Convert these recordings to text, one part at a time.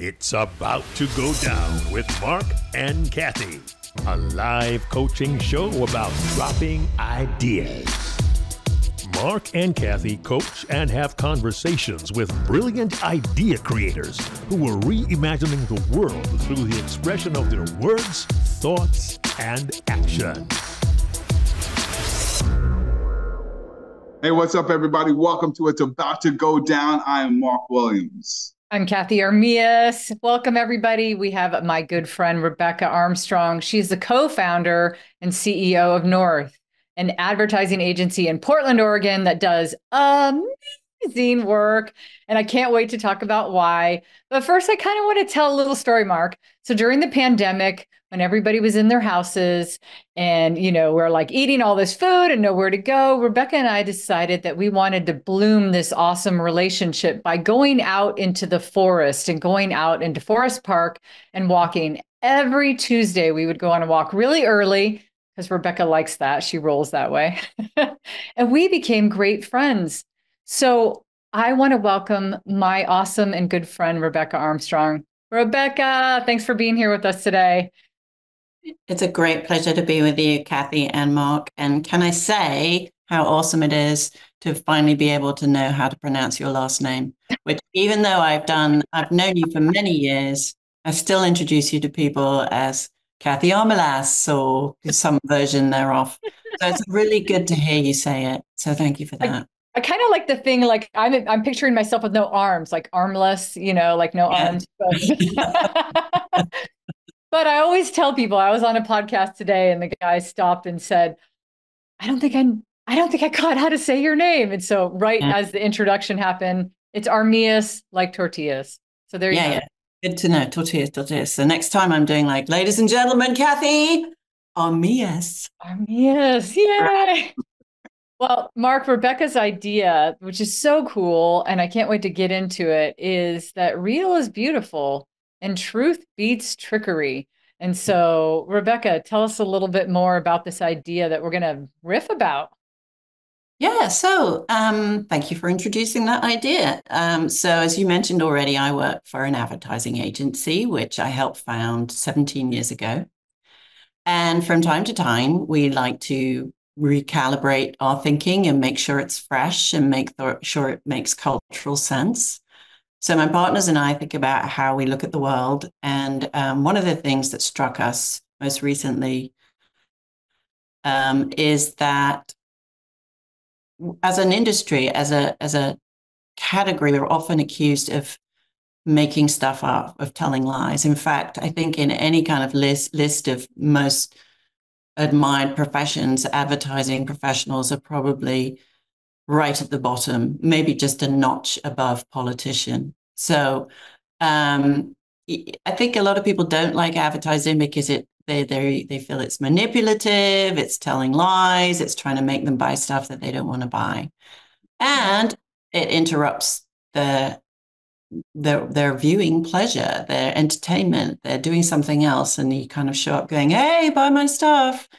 It's about to go down with Marc and Cathey, a live coaching show about dropping ideas. Marc and Cathey coach and have conversations with brilliant idea creators who are reimagining the world through the expression of their words, thoughts, and action. Hey, what's up, everybody? Welcome to It's About to Go Down. I am Marc Williams. I'm Cathey Armillas. Welcome, everybody. We have my good friend, Rebecca Armstrong. She's the co-founder and CEO of North, an advertising agency in Portland, Oregon that does amazing work. And I can't wait to talk about why. But first, I kind of want to tell a little story, Marc. So during the pandemic, when everybody was in their houses and, we're like eating all this food and nowhere to go, Rebecca and I decided that we wanted to bloom this awesome relationship by going out into the forest and going out into Forest Park and walking. Every Tuesday, we would go on a walk really early because Rebecca likes that. She rolls that way. And we became great friends. So I want to welcome my awesome and good friend, Rebecca Armstrong. Rebecca, thanks for being here with us today. It's a great pleasure to be with you, Cathey and Marc. And can I say how awesome it is to finally be able to know how to pronounce your last name, which even though I've known you for many years, I still introduce you to people as Cathey Armillas or some version thereof. So it's really good to hear you say it. So thank you for that. I kind of like the thing, like I'm picturing myself with no arms, like armless, like no arms. But I always tell people, I was on a podcast today and the guy stopped and said, I don't think I caught how to say your name. And so as the introduction happened, it's Armillas, like tortillas. So there you go. Yeah. Good to know. Tortillas. So next time I'm doing like, ladies and gentlemen, Cathey Armillas. Armillas, yay. Well, Marc, Rebecca's idea, which is so cool, and I can't wait to get into it, is that real is beautiful and truth beats trickery. And so, Rebecca, tell us a little bit more about this idea that we're going to riff about. Yeah, so thank you for introducing that idea. So as you mentioned already, I work for an advertising agency, which I helped found 17 years ago. And from time to time, we like to recalibrate our thinking and make sure it's fresh and make sure it makes cultural sense. So my partners and I think about how we look at the world. And one of the things that struck us most recently is that as an industry, as a category, we're often accused of making stuff up, of telling lies. In fact, I think in any kind of list of most admired professions, advertising professionals are probably right at the bottom, maybe just a notch above politician. So I think a lot of people don't like advertising because they feel it's manipulative, it's telling lies, it's trying to make them buy stuff that they don't want to buy. And it interrupts their viewing pleasure, their entertainment. They're doing something else, and you kind of show up going, "Hey, buy my stuff,"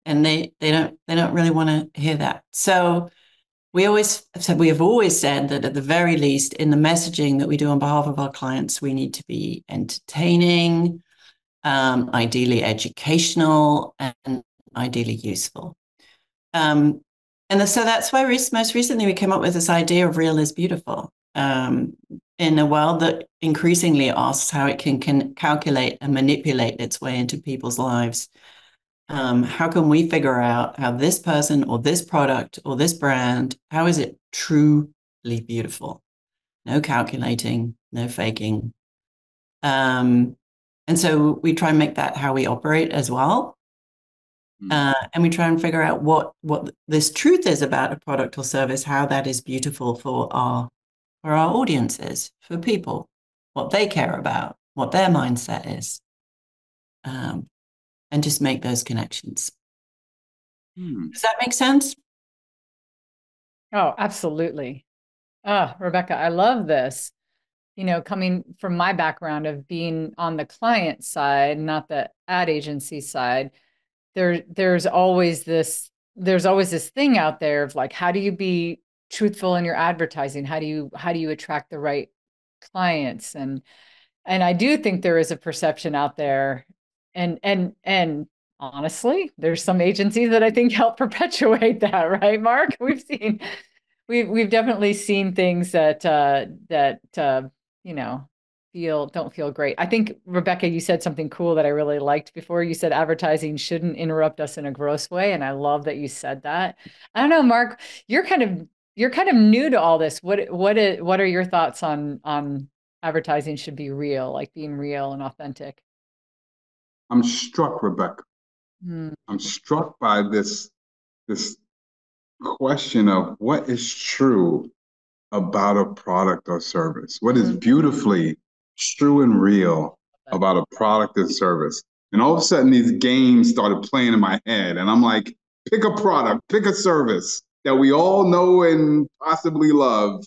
and they don't really want to hear that. So we have always said that at the very least, in the messaging that we do on behalf of our clients, we need to be entertaining, ideally educational, and ideally useful. So that's why most recently we came up with this idea of real is beautiful. In a world that increasingly asks how it can calculate and manipulate its way into people's lives, how can we figure out how this person or this product or this brand, how is it truly beautiful? No calculating, no faking. And so we try and make that how we operate as well. And we try and figure out what this truth is about a product or service, how that is beautiful for our audiences, for people, what they care about, what their mindset is, and just make those connections. Does that make sense? Oh, absolutely. Rebecca, I love this. Coming from my background of being on the client side, not the ad agency side, there's always this thing out there of like, how do you be truthful in your advertising? How do you attract the right clients? And And I do think there is a perception out there, and honestly, there's some agencies that I think help perpetuate that, right, Mark? We've definitely seen things that you know don't feel great. I think, Rebecca, you said something cool that I really liked before. You said advertising shouldn't interrupt us in a gross way, and I love that you said that. I don't know, Mark, you're kind of new to all this. What are your thoughts on advertising should be real, like being real and authentic? I'm struck, Rebecca. Hmm. I'm struck by this question of what is true about a product or service. What is beautifully true and real about a product and service? And all of a sudden, these games started playing in my head. And I'm like, pick a product, pick a service that we all know and possibly love.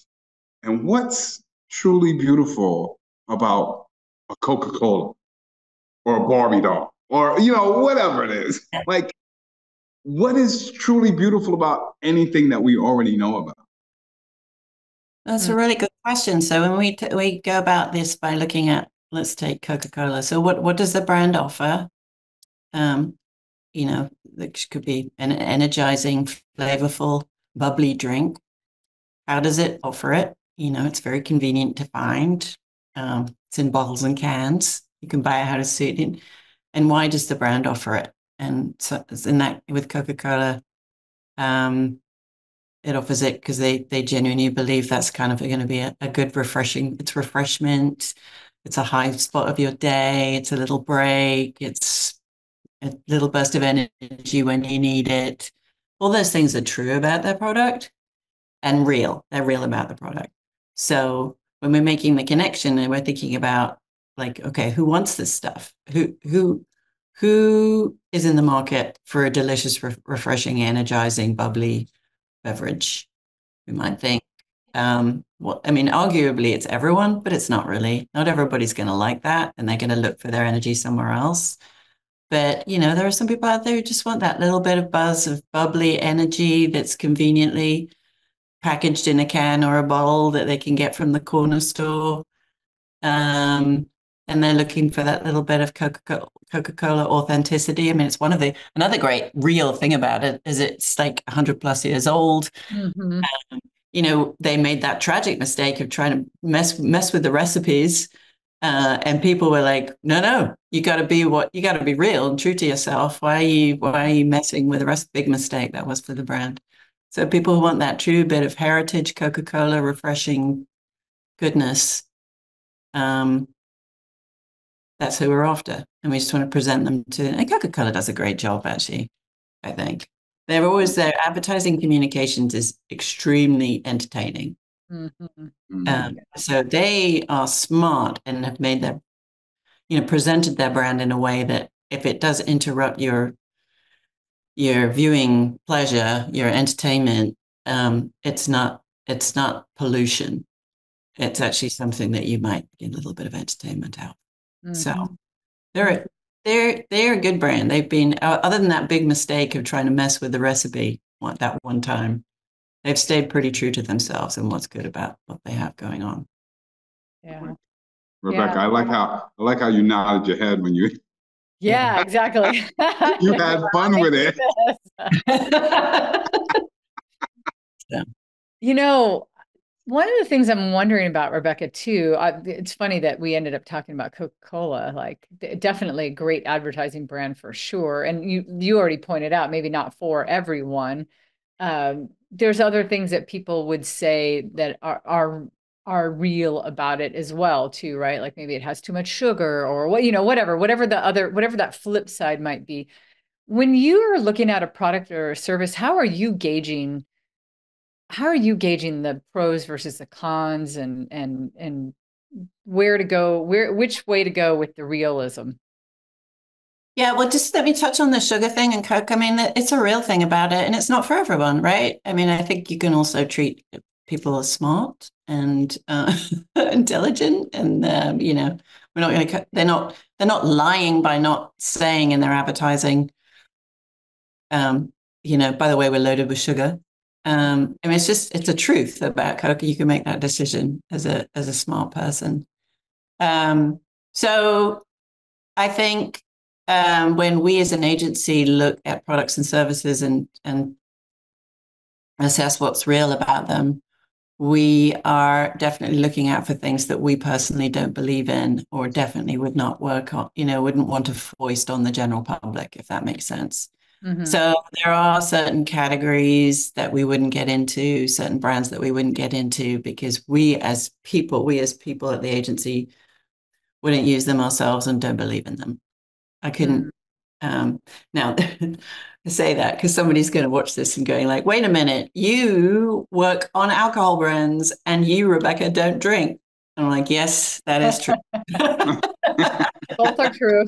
And what's truly beautiful about a Coca-Cola or a Barbie doll or, whatever it is? Like, what is truly beautiful about anything that we already know about? That's a really good question. So when we go about this by looking at, let's take Coca-Cola. So what does the brand offer? Which could be an energizing, flavorful, bubbly drink. How does it offer it? It's very convenient to find. It's in bottles and cans. You can buy it how to suit it. And why does the brand offer it? And so in that with Coca-Cola, it offers it because they genuinely believe that's kind of going to be a good it's refreshment. It's a high spot of your day. It's a little break. It's a little burst of energy when you need it. All those things are true about their product and real. They're real about the product. So when we're making the connection and we're thinking about like, okay, who wants this stuff? Who is in the market for a delicious, refreshing, energizing, bubbly beverage? We might think, arguably it's everyone, but it's not really. Not everybody's going to like that, and they're going to look for their energy somewhere else. But, there are some people out there who just want that little bit of buzz of bubbly energy that's conveniently packaged in a can or a bottle that they can get from the corner store. And they're looking for that little bit of Coca-Cola authenticity. I mean, it's another great real thing about it is it's like 100 plus years old. Mm-hmm. They made that tragic mistake of trying to mess with the recipes. And people were like, no, you got to be real and true to yourself. Why are you messing with the rest? Big mistake that was for the brand. So people who want that true bit of heritage Coca-Cola, refreshing goodness, that's who we're after. And we just want to present them and Coca-Cola does a great job, actually, I think. Their advertising communications is extremely entertaining. Mm-hmm. So they are smart and have made presented their brand in a way that if it does interrupt your viewing pleasure, your entertainment, it's not pollution. It's actually something that you might get a little bit of entertainment out. Mm-hmm. So they're a good brand. They've been, other than that big mistake of trying to mess with the recipe that one time, they've stayed pretty true to themselves and what's good about what they have going on. Yeah. Rebecca, yeah. I like how you nodded your head when you. Yeah, exactly. You had fun with it. Yeah. One of the things I'm wondering about, Rebecca, too, it's funny that we ended up talking about Coca-Cola, like definitely a great advertising brand for sure. And you already pointed out, maybe not for everyone. There's other things that people would say that are real about it as well, too, right? Like maybe it has too much sugar or whatever that flip side might be. When you are looking at a product or a service, how are you gauging the pros versus the cons and where to go, which way to go with the realism? Yeah, well, just let me touch on the sugar thing and Coke. I mean, it's a real thing about it, and it's not for everyone, right? I mean, I think you can also treat people as smart and intelligent, and we're not going to. They're not lying by not saying in their advertising. By the way, we're loaded with sugar. I mean, it's a truth about Coke. You can make that decision as a smart person. So I think when we as an agency look at products and services and assess what's real about them, we are definitely looking out for things that we personally don't believe in, or definitely would not work on, wouldn't want to foist on the general public, if that makes sense. Mm-hmm. So there are certain categories that we wouldn't get into, certain brands that we wouldn't get into, because we as people at the agency wouldn't use them ourselves and don't believe in them. I couldn't. Now, I say that because somebody's going to watch this and going like, wait a minute, you work on alcohol brands and you, Rebecca, don't drink. And I'm like, yes, that is true. Both are true.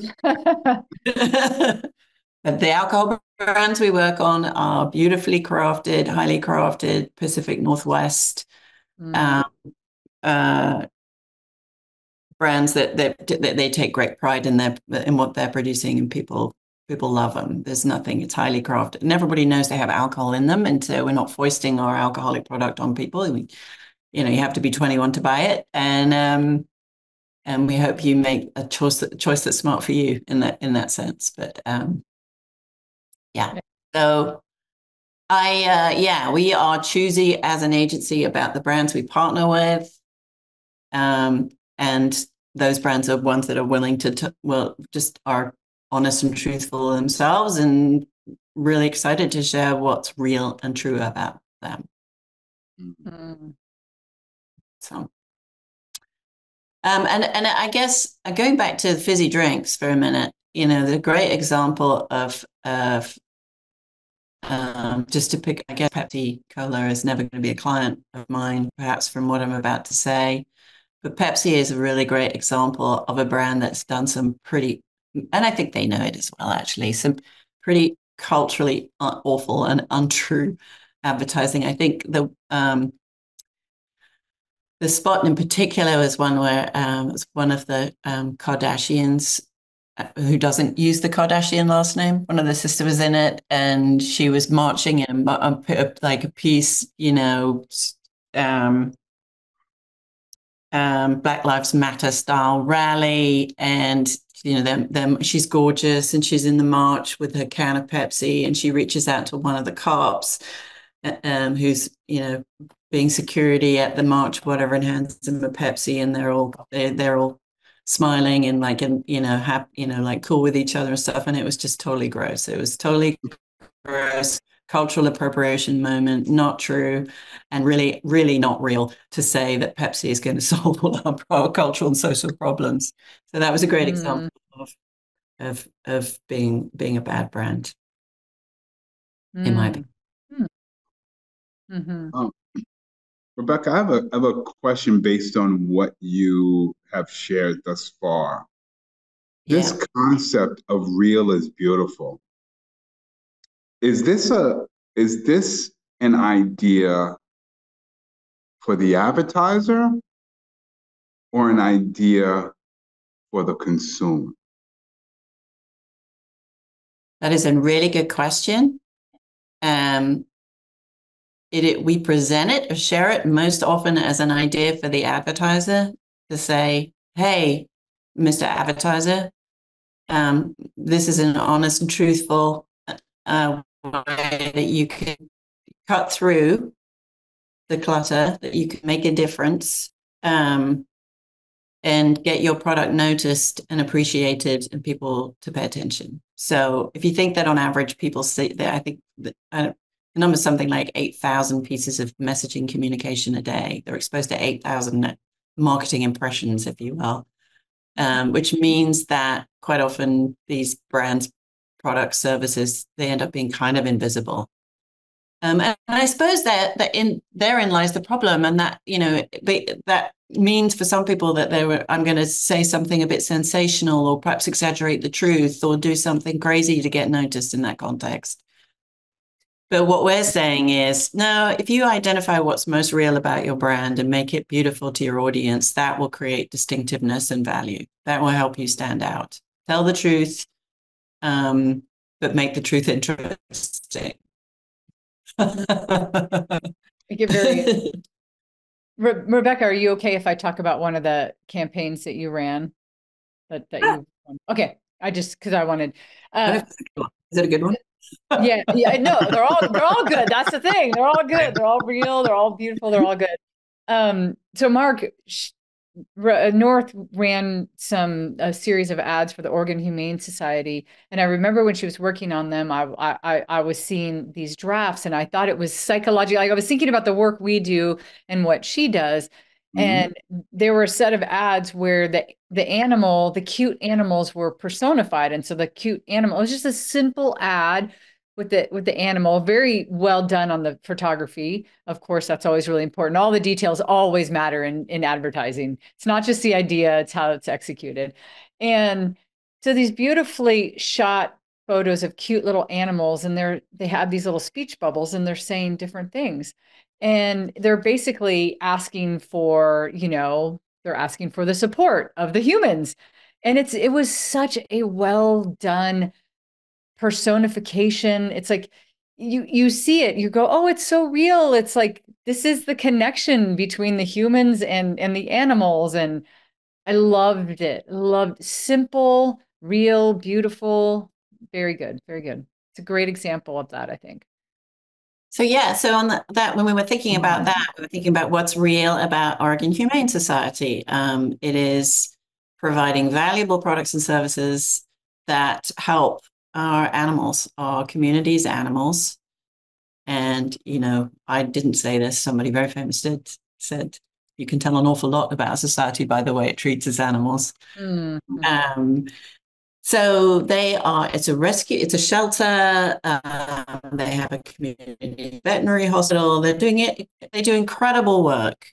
But the alcohol brands we work on are beautifully crafted, highly crafted, Pacific Northwest brands that they take great pride in what they're producing, and people love them. There's nothing, it's highly crafted, and everybody knows they have alcohol in them, and so we're not foisting our alcoholic product on people. You have to be 21 to buy it, and we hope you make a choice that's smart for you in that sense. But yeah, so we are choosy as an agency about the brands we partner with. And those brands are ones that are willing to just are honest and truthful themselves, and really excited to share what's real and true about them. Mm-hmm. So, and I guess going back to fizzy drinks for a minute, the great example of just to pick, I guess Pepsi Cola is never going to be a client of mine, perhaps from what I'm about to say. But Pepsi is a really great example of a brand that's done some pretty, and I think they know it as well, actually, some pretty culturally awful and untrue advertising. I think the spot in particular was one where it's one of the Kardashians who doesn't use the Kardashian last name. One of the sisters was in it, and she was marching in like a peace, Black Lives Matter style rally, and she's gorgeous, and she's in the march with her can of Pepsi, and she reaches out to one of the cops who's being security at the march, whatever, and hands them a Pepsi, and they're all smiling and like happy, like cool with each other and stuff. And it was just totally gross. It was totally gross. Cultural appropriation moment, not true, and really, really not real to say that Pepsi is going to solve all our cultural and social problems. So that was a great example of being a bad brand, in my opinion. Mm-hmm. Rebecca, I have a question based on what you have shared thus far. This concept of real is beautiful. Is this an idea for the advertiser or an idea for the consumer? That is a really good question. We present it or share it most often as an idea for the advertiser to say, hey, Mr. Advertiser, this is an honest and truthful way that you can cut through the clutter, that you can make a difference, and get your product noticed and appreciated, and people to pay attention. So if you think that on average people see that, I think that the number is something like 8,000 pieces of messaging communication a day. They're exposed to 8,000 marketing impressions, if you will, which means that quite often these brands, products, services, they end up being kind of invisible. And I suppose that therein lies the problem, and that that means for some people that I'm going to say something a bit sensational, or perhaps exaggerate the truth, or do something crazy to get noticed in that context. But what we're saying is, no, if you identify what's most real about your brand and make it beautiful to your audience, that will create distinctiveness and value. That will help you stand out. Tell the truth, but make the truth interesting. Rebecca, are you okay if I talk about one of the campaigns that you ran? that you, okay. Because I wanted, Is it a good one? yeah, no, they're all good. That's the thing. They're all good. They're all real. They're all beautiful. They're all good. So Marc, North ran a series of ads for the Oregon Humane Society, and I remember when she was working on them, I was seeing these drafts, and I thought it was psychological. Like I was thinking about the work we do and what she does, and there were a set of ads where the cute animals were personified, and so the cute animal, it was just a simple ad with the animal, very well done on the photography. Of course, that's always really important. All the details always matter in advertising. It's not just the idea, it's how it's executed. And so these beautifully shot photos of cute little animals, and they have these little speech bubbles, and they're saying different things. And they're basically asking for, they're asking for the support of the humans. And it was such a well done personification. It's like you see it, you go, oh, it's so real. It's like this is the connection between the humans and the animals. And I loved it. Loved simple, real, beautiful. Very good. Very good. It's a great example of that, I think. So on that, when we were thinking about that, we were thinking about what's real about Oregon Humane Society. It is providing valuable products and services that help our animals, our community's animals. And, I didn't say this, somebody very famous said, you can tell an awful lot about a society by the way it treats its animals. Mm-hmm. So it's a rescue, it's a shelter. They have a community veterinary hospital. They do incredible work.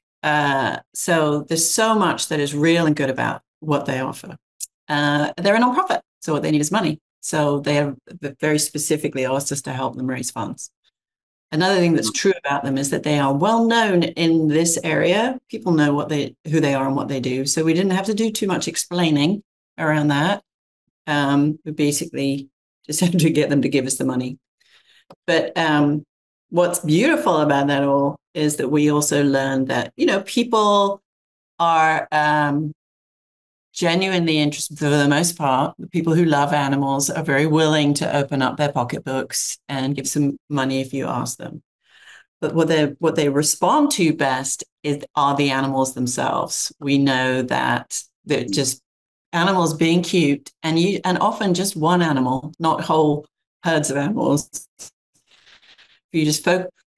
So there's so much that is real and good about what they offer. They're a nonprofit, so what they need is money. So they have very specifically asked us to help them raise funds. Another thing that's true about them is that they are well known in this area. People know who they are and what they do. So we didn't have to do too much explaining around that. We basically just had to get them to give us the money. But what's beautiful about that all is that we also learned that, people are genuinely interested, for the most part. The people who love animals are very willing to open up their pocketbooks and give some money if you ask them. But what they respond to best are the animals themselves. We know that they're just animals being cute, and often just one animal, not whole herds of animals. If you just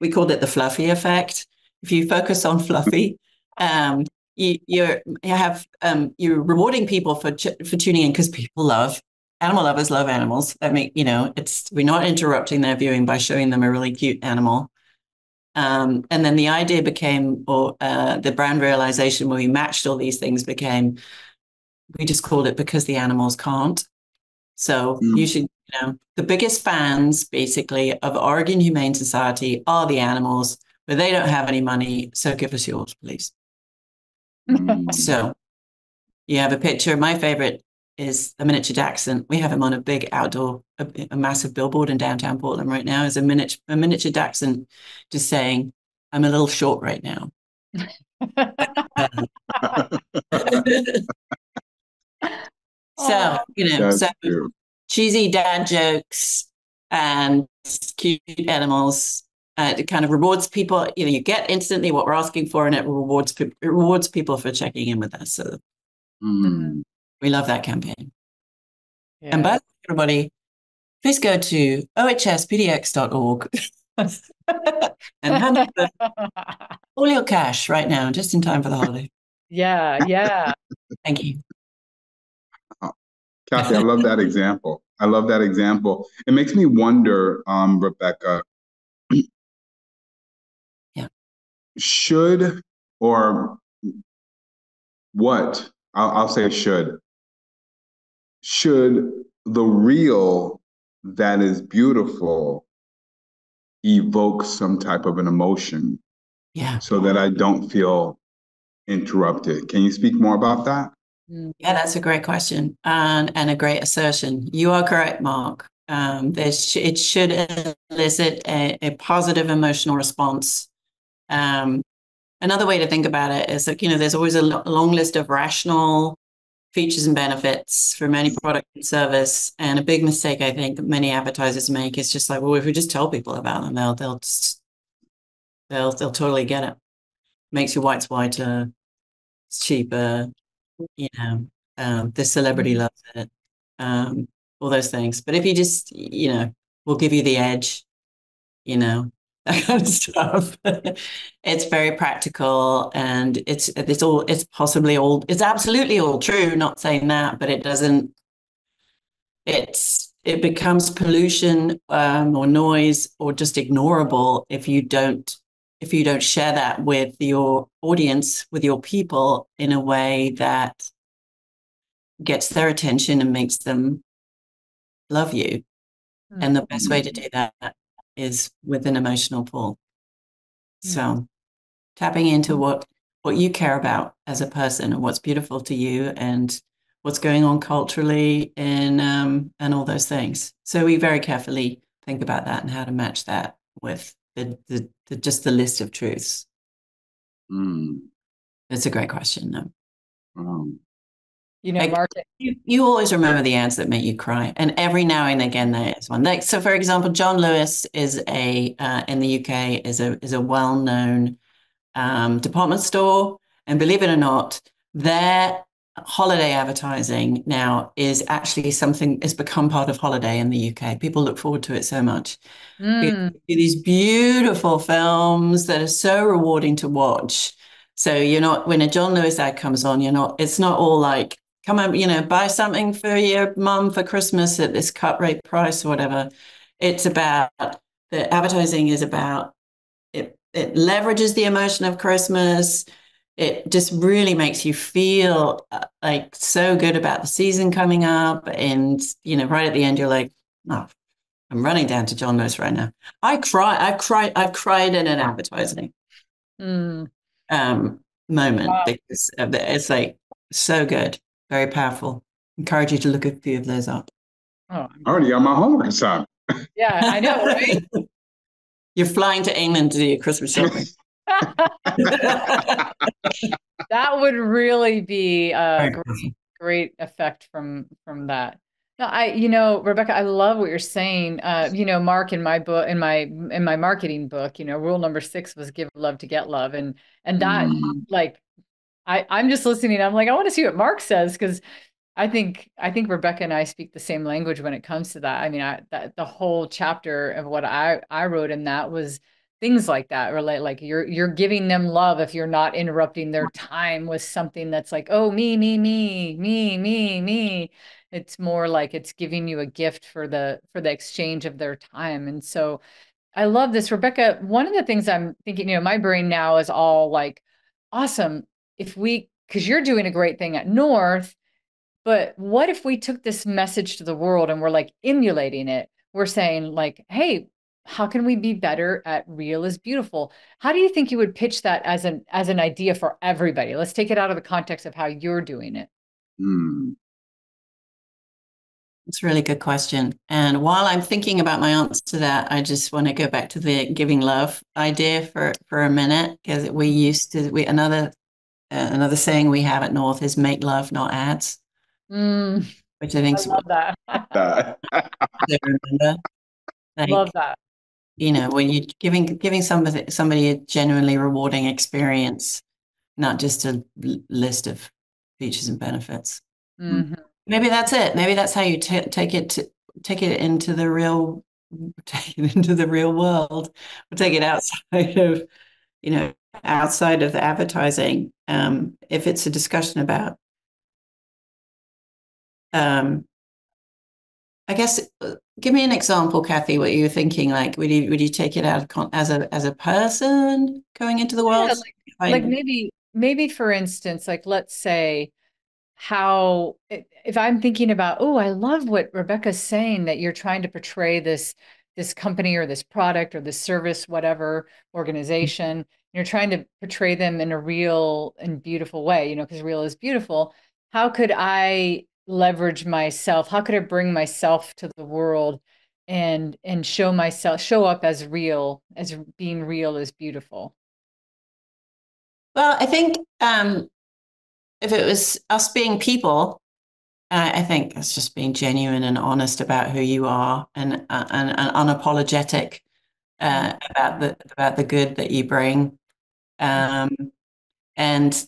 we called it the Fluffy effect. If you focus on Fluffy, you're rewarding people for tuning in, because animal lovers love animals. We're not interrupting their viewing by showing them a really cute animal. And then the idea became, or the brand realization where we matched all these things became, we just called it Because the Animals Can't. So you should, the biggest fans basically of Oregon Humane Society are the animals, but they don't have any money. So give us yours, please. So you have a picture. My favorite is a miniature dachshund. We have him on a big outdoor, a massive billboard in downtown Portland right now, is a miniature dachshund just saying, I'm a little short right now. So, cheesy dad jokes and cute animals. It kind of rewards people. You get instantly what we're asking for, and it rewards people for checking in with us. So we love that campaign. Yeah. And by the way, everybody, please go to ohspdx.org and hand over all your cash right now, just in time for the holiday. Yeah. Thank you. Cathey, I love that example. It makes me wonder, Rebecca, should, or what, I'll say should the real that is beautiful evoke some type of an emotion so that I don't feel interrupted? Can you speak more about that? Yeah, that's a great question and a great assertion. You are correct, Marc. It should elicit a positive emotional response. Another way to think about it is that, there's always a long list of rational features and benefits from any product and service. And a big mistake I think many advertisers make is just like, well, if we just tell people about them, they'll totally get it. Makes your whites whiter, it's cheaper, you know, the celebrity loves it, all those things. But if you just, we'll give you the edge, that kind of stuff. It's very practical, and it's absolutely all true. Not saying that, but it becomes pollution or noise or just ignorable if you don't share that with your audience, with your people, in a way that gets their attention and makes them love you. Mm-hmm. And the best way to do that is with an emotional pull. So tapping into what you care about as a person and what's beautiful to you and what's going on culturally and all those things. So we very carefully think about that and how to match that with just the list of truths. It's a great question, though. Mark, you always remember the ads that make you cry, and every now and again there is one. So, for example, John Lewis is in the UK is a well-known department store, and believe it or not, their holiday advertising now is actually something has become part of holiday in the UK. People look forward to it so much. These beautiful films that are so rewarding to watch. So when a John Lewis ad comes on, it's not all like, come on, buy something for your mum for Christmas at this cut rate price or whatever. It's about, the advertising is about, it leverages the emotion of Christmas. It just really makes you feel like so good about the season coming up. And, right at the end, you're like, oh, I'm running down to John Lewis right now. I've cried in an advertising moment because it's like so good. Very powerful. Encourage you to look a few of those up. Oh, I already got my homework assignment. Yeah, I know, right? You're flying to England to do your Christmas shopping. That would really be a great effect from that. No, Rebecca, I love what you're saying. Mark, in my book, in my marketing book, rule number 6 was give love to get love, and that like. I'm just listening. I'm like, I want to see what Mark says, because I think Rebecca and I speak the same language when it comes to that. I mean, the whole chapter of what I wrote in that was things like that, or like you're giving them love if you're not interrupting their time with something that's like, oh, me, me, me, me, me, me. It's more like it's giving you a gift for the exchange of their time. And so I love this, Rebecca. One of the things I'm thinking, my brain now is all like, awesome. Because you're doing a great thing at North, but what if we took this message to the world and we're like emulating it? We're saying like, hey, how can we be better at real is beautiful? How do you think you would pitch that as an idea for everybody? Let's take it out of the context of how you're doing it. It's a really good question. And while I'm thinking about my answer to that, I just want to go back to the giving love idea for a minute, because another saying we have at North is make love, not ads. Which I think I love that. Remember. Love that. When you're giving somebody a genuinely rewarding experience, not just a list of features and benefits. Maybe that's it. Maybe that's how you take it into the real world, or take it outside of outside of the advertising. If it's a discussion about, I guess, give me an example, Cathey, what you were thinking. Like, would you take it out as a person going into the world? Like maybe for instance, like, let's say, how, if I'm thinking about, oh, I love what Rebecca's saying, that you're trying to portray this company or this product or this service, whatever organization, you're trying to portray them in a real and beautiful way, because real is beautiful. How could I leverage myself? How could I bring myself to the world and show up as real, as being real is beautiful? Well, I think if it was us being people, I think it's just being genuine and honest about who you are, and unapologetic about the good that you bring. Um, and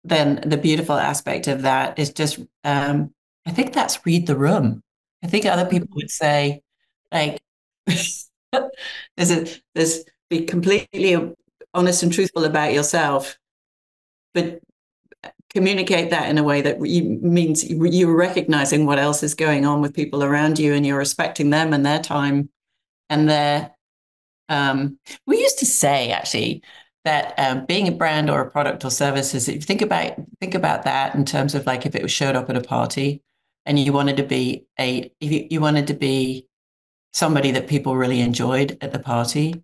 then the beautiful aspect of that is just, I think that's read the room. I think other people would say, like, there's be completely honest and truthful about yourself, but communicate that in a way that means you're recognizing what else is going on with people around you, and you're respecting them and their time and their. We used to say actually that being a brand or a product or service is, if you think about that in terms of like if it was showed up at a party and you wanted to be if you wanted to be somebody that people really enjoyed at the party,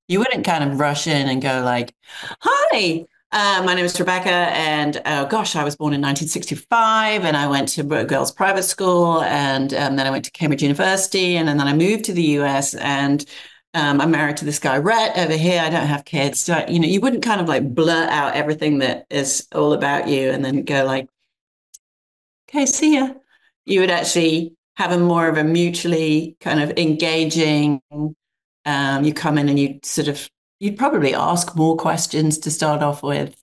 you wouldn't kind of rush in and go like, "Hi, my name is Rebecca, and gosh, I was born in 1965, and I went to a girls' private school, and then I went to Cambridge University, and then I moved to the US, and I'm married to this guy Rhett over here. I don't have kids." So, you wouldn't kind of like blurt out everything that is all about you and then go like, "Okay, see ya." You would actually have a more of a mutually kind of engaging. You come in and you'd probably ask more questions to start off with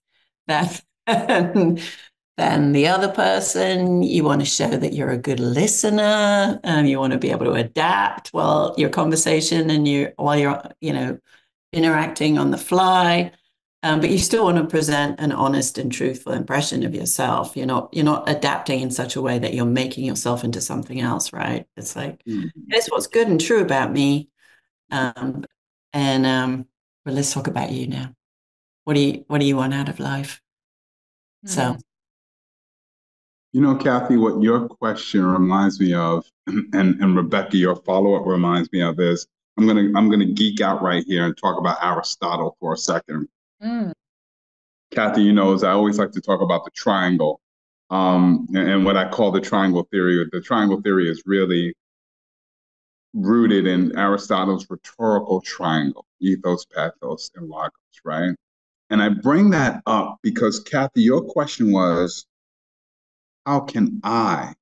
that than the other person. You want to show that you're a good listener. You want to be able to adapt while your conversation and while you're interacting on the fly. But you still want to present an honest and truthful impression of yourself. You're not adapting in such a way that you're making yourself into something else, right? It's like, here's what's good and true about me. Well, let's talk about you now. What do you want out of life? So, Cathey, what your question reminds me of, and Rebecca, your follow-up reminds me of is I'm gonna geek out right here and talk about Aristotle for a second. Cathey, as I always like to talk about the triangle, and what I call the triangle theory. The triangle theory is really rooted in Aristotle's rhetorical triangle, ethos, pathos, and logos, right? And I bring that up because, Cathey, your question was, how can I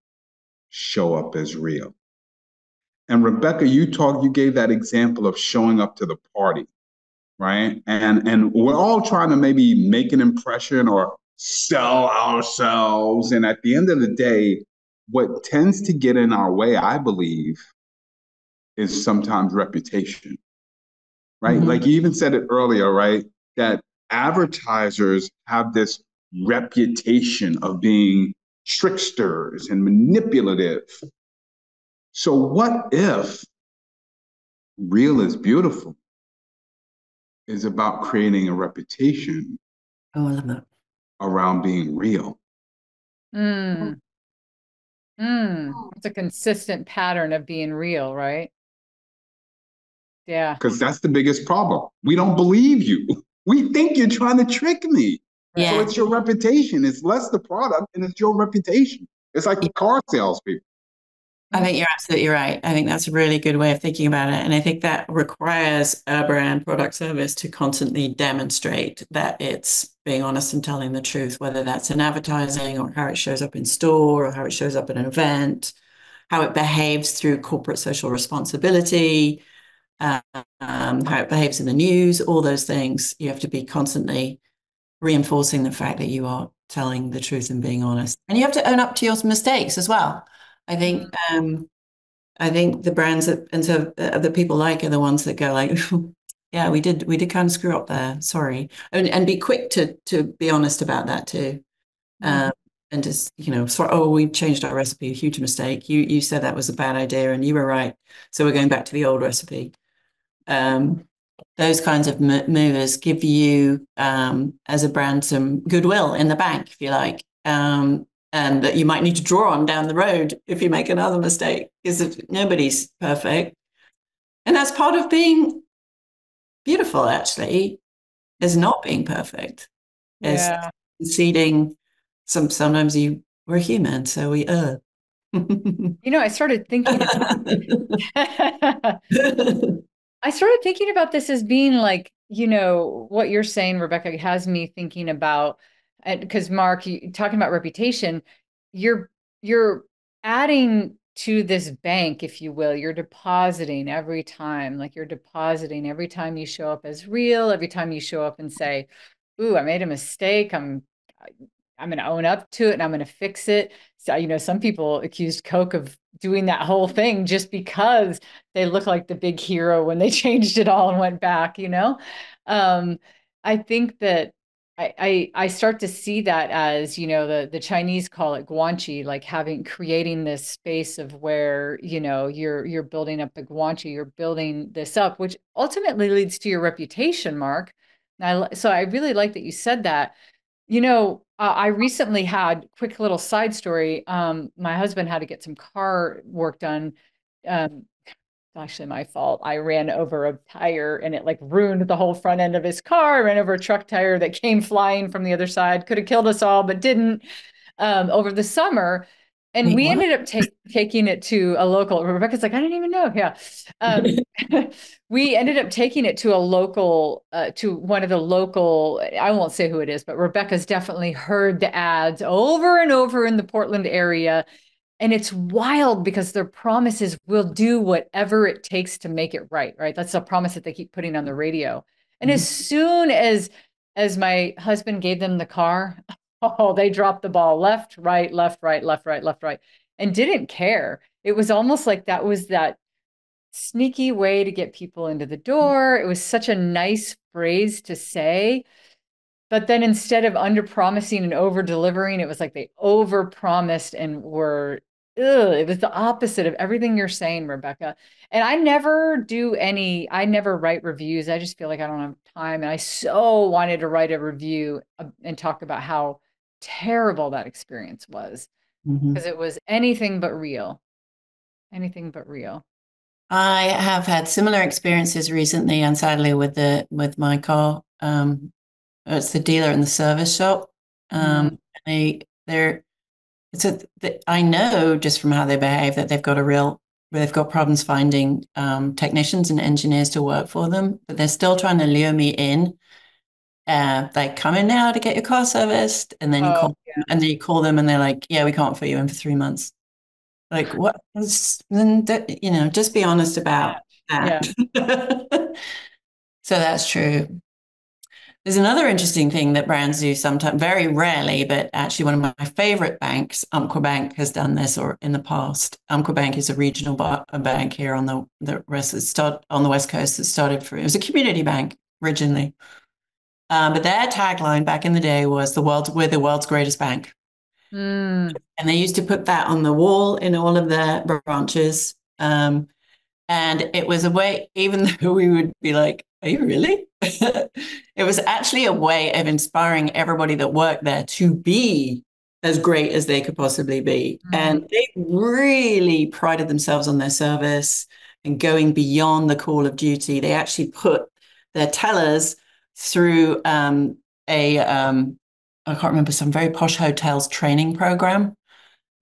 show up as real? And Rebecca, you gave that example of showing up to the party, right? And we're all trying to maybe make an impression or sell ourselves. And at the end of the day, what tends to get in our way, I believe, is sometimes reputation, right? Like you even said it earlier, right? That advertisers have this reputation of being tricksters and manipulative. So what if real is beautiful is about creating a reputation around being real? It's a consistent pattern of being real, right? Yeah. Because that's the biggest problem. We don't believe you. We think you're trying to trick me. Yeah. So it's your reputation. It's less the product and it's your reputation. It's like the car salespeople. I think you're absolutely right. I think that's a really good way of thinking about it. And I think that requires a brand, product, service to constantly demonstrate that it's being honest and telling the truth, whether that's in advertising or how it shows up in store or how it shows up at an event, how it behaves through corporate social responsibility, how it behaves in the news, all those things. You have to be constantly reinforcing the fact that you are telling the truth and being honest. And you have to own up to your mistakes as well. I think the brands and so the people like are the ones that go like, yeah, we did kind of screw up there. Sorry. And be quick to be honest about that too. And just, we changed our recipe, a huge mistake. You said that was a bad idea and you were right. So we're going back to the old recipe. Those kinds of movers give you, as a brand, some goodwill in the bank, if you like. And that you might need to draw on down the road if you make another mistake, because nobody's perfect. And that's part of being beautiful, actually, is not being perfect. Yeah. Is conceding sometimes we're human, so we I started thinking I started thinking about this as being like, what you're saying, Rebecca, has me thinking about, because Mark, you talking about reputation, you're adding to this bank, if you will. You're depositing every time, like you're depositing every time you show up as real, every time you show up and say, ooh, I made a mistake. I'm going to own up to it and I'm going to fix it. So, some people accused Coke of doing that whole thing just because they look like the big hero when they changed it all and went back, I think that I start to see that as, the Chinese call it guanxi, like creating this space of where, you're building up the guanxi, you're building this up, which ultimately leads to your reputation, Mark. So I really like that you said that. I recently had, quick little side story. My husband had to get some car work done. Actually my fault. I ran over a tire and it like ruined the whole front end of his car. I ran over a truck tire that came flying from the other side. Could have killed us all, but didn't, over the summer. And we ended up taking it to a local. Rebecca's like, I didn't even know. Yeah. We ended up taking it to a local, to one of the local, I won't say who it is, but Rebecca's definitely heard the ads over and over in the Portland area. And it's wild because their promise is we'll do whatever it takes to make it right, right? That's a promise that they keep putting on the radio. And as soon as my husband gave them the car, oh, they dropped the ball left, right, left, right, left, right, left, right, and didn't care. It was almost like that was that sneaky way to get people into the door. It was such a nice phrase to say. But then instead of under promising and over delivering, it was like they over promised and were, it was the opposite of everything you're saying, Rebecca. And I never write reviews. I just feel like I don't have time. And I so wanted to write a review and talk about how terrible that experience was, because it was anything but real. Anything but real. I have had similar experiences recently, and sadly with my car. It's the dealer in the service shop. I know just from how they behave that they've got problems finding technicians and engineers to work for them, but they're still trying to lure me in. They come in now to get your car serviced, and then you call them, and they're like, "Yeah, we can't put you in for 3 months." Like, what? Then just be honest about that. Yeah. So that's true. There's another interesting thing that brands do sometimes, very rarely, but actually one of my favorite banks, Umpqua Bank, has done this or in the past. Umpqua Bank is a regional bank here on the West Coast that started it was a community bank originally. But their tagline back in the day was we're the world's greatest bank. And they used to put that on the wall in all of their branches. And it was a way, even though we would be like, are you really? It was actually a way of inspiring everybody that worked there to be as great as they could possibly be. And they really prided themselves on their service and going beyond the call of duty. They actually put their tellers through I can't remember, some very posh hotel's training program,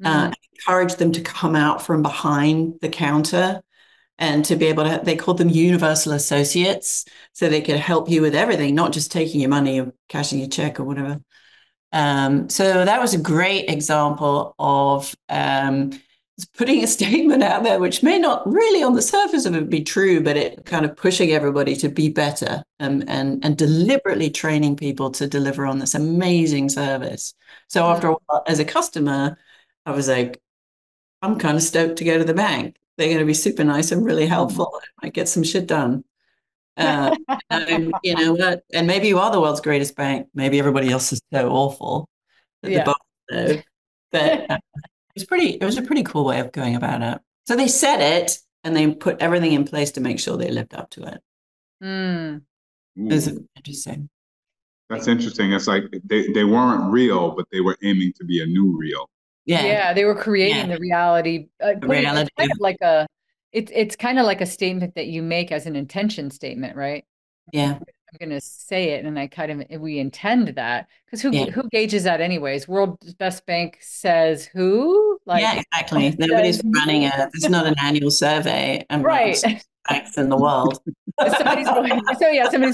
encouraged them to come out from behind the counter and to be able to, they called them universal associates, so they could help you with everything, not just taking your money or cashing your check or whatever. So that was a great example of putting a statement out there, which may not really on the surface of it be true, but it kind of pushing everybody to be better and deliberately training people to deliver on this amazing service. So after a while, as a customer, I was like, I'm kind of stoked to go to the bank. They're going to be super nice and really helpful. I might get some shit done. You know what? And maybe you are the world's greatest bank. Maybe everybody else is so awful that the boss know. But it was a pretty cool way of going about it. So they said it and they put everything in place to make sure they lived up to it. It was interesting. That's interesting. It's like they weren't real, but they were aiming to be a new real. Yeah, they were creating the reality. It's kind of like it's kind of like a statement that you make as an intention statement, right? Yeah. I'm going to say it, and we intend that, because who gauges that anyways? World's Best Bank says who? Yeah, exactly. Nobody's running it's not an annual survey. Right. Banks in the world. Somebody's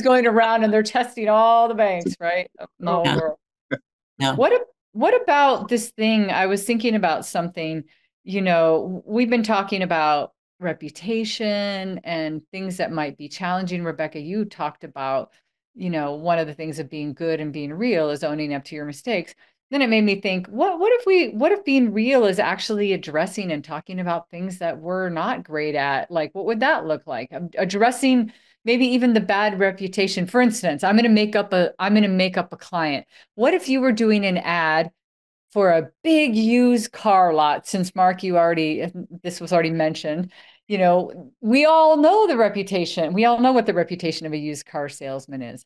going around and they're testing all the banks, right? The whole world. No. What about this thing? I was thinking about something. we've been talking about reputation and things that might be challenging. Rebecca, you talked about, one of the things of being good and being real is owning up to your mistakes. Then it made me think, what if being real is actually addressing and talking about things that we're not great at? Like, what would that look like? Addressing maybe even the bad reputation. For instance, I'm going to make up a client. What if you were doing an ad for a big used car lot? Since Mark, this was already mentioned, we all know the reputation. We all know what the reputation of a used car salesman is.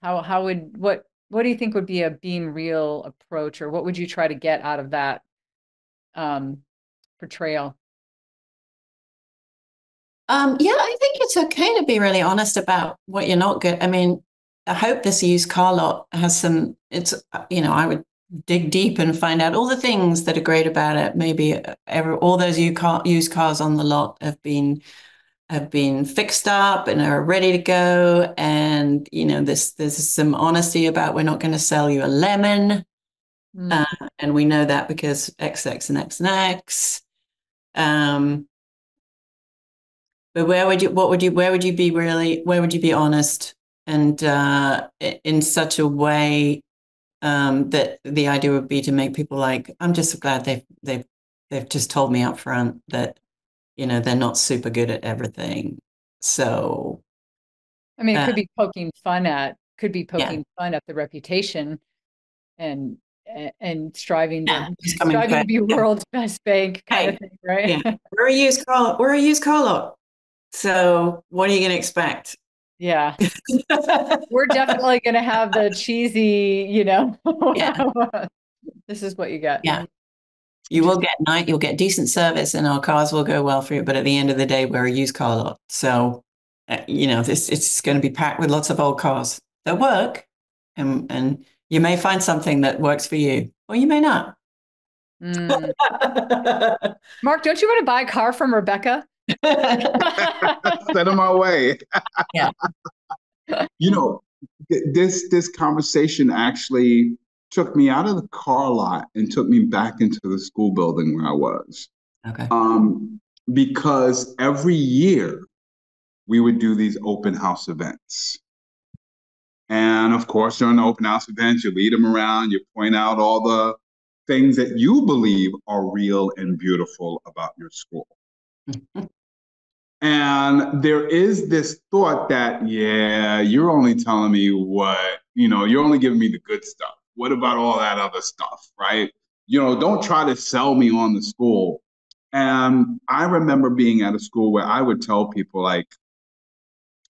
What do you think would be a being real approach, or what would you try to get out of that portrayal? Yeah, I think it's okay to be really honest about what you're not good. I mean, I hope this used car lot has I would dig deep and find out all the things that are great about it. Maybe all those used cars on the lot have been fixed up and are ready to go. And, there's some honesty about we're not going to sell you a lemon. And we know that because X, X, and X and X. But where would you be honest and in such a way that the idea would be to make people like, I'm just so glad they've just told me up front that, they're not super good at everything. So, I mean, it could be poking fun at the reputation and striving to be world's best bank kind of thing, right? Yeah. We're a used car lot. So what are you going to expect? Yeah. We're definitely going to have the cheesy, this is what you get. Yeah. You'll get decent service and our cars will go well for you. But at the end of the day, we're a used car lot. So, it's going to be packed with lots of old cars that work. And you may find something that works for you, or you may not. Mark, don't you want to buy a car from Rebecca? Send them my way. Yeah. This conversation actually took me out of the car lot and took me back into the school building where I was. Okay. Because every year we would do these open house events. And of course, during the open house events, you lead them around, you point out all the things that you believe are real and beautiful about your school. And there is this thought that, yeah, you're only telling me you're only giving me the good stuff. What about all that other stuff, right? Don't try to sell me on the school. And I remember being at a school where I would tell people, like,